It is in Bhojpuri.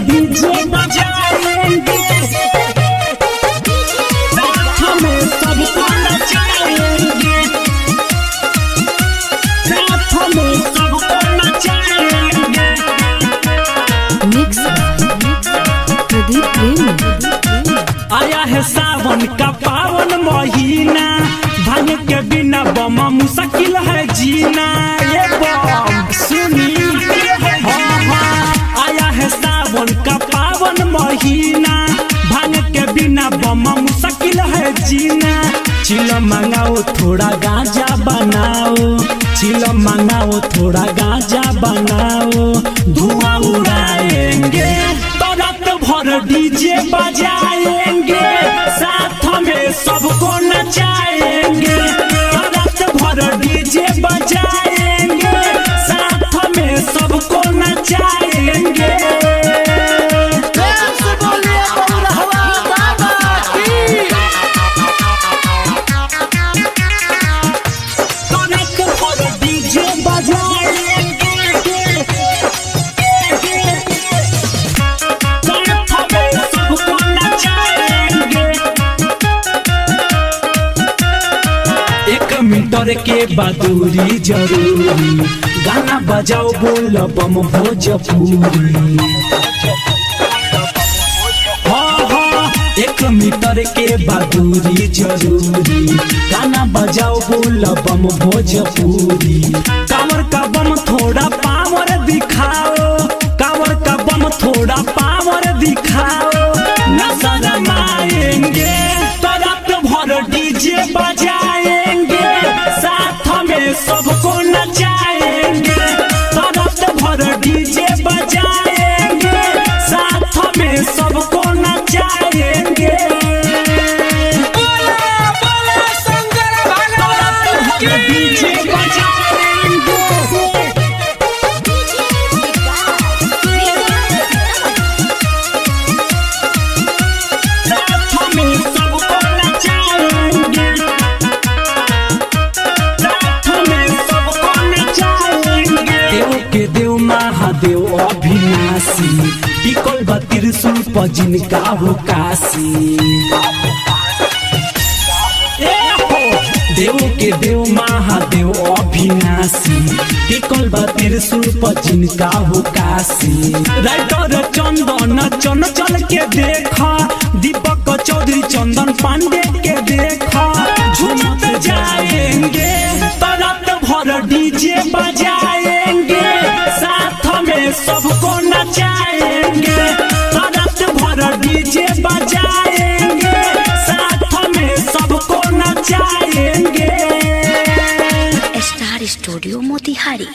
डीजे बजाएंगे, साथ में सबको नचाएंगे, साथ में सबको नचाएंगे। मिक्स प्रदीप प्रेमी। आया है सावन का पावन महीना, भांग के बिना बम मुश्किल है जीना। ये बम सुनी, आया है सावन का पावन महीना, भांग के बिना बम मुश्किल है जीना। चिलो मंगाओ थोड़ा गांजा बनाओ, चिलो मंगाओ थोड़ा गांजा बनाओ, धुआं उड़ाएंगे तो रात भर डीजे बजाएंगे, साथ में सबको नचाएंगे, तो रात भर डीजे बजाएंगे, साथ में सबको नचाएंगे। मीटर के बदूरी जरूरी, गाना बजाओ बोल बम भोजपुरी। हाँ, 1 मीटर के बदूरी जरूरी, गाना बजाओ बोल बम भोजपुरी। कांवर का बम थोड़ा पावर दिखाओ, कांवर का बम थोड़ा पावर दिखाओ, न शर्माएंगे तो रात भर डीजे बजाएंगे, साथ में सबको नचाएंगे, तो रात भर डीजे बजाएंगे, साथ में सबको नचाएंगे। डीजे बजाएंगे, साथ में सबको नचाएंगे, देव के देव महादेव अविनाशी, टिकल बा त्रिशूल पर जिनका हो काशी। देव के देव महादेव अविनाशी, टिकल बा त्रिशूल पर जिनका हो काशी। राइटर चंदन चन चल के देखा, दीपक चौधरी चंदन पांडे के देखा, झूमत जाएंगे तो रात भर डीजे बजाएंगे, साथ में सबको नचाएंगे, तो रात भर डीजे बजाएंगे, साथ में सबको नचाएंगे। Star studio Motihari.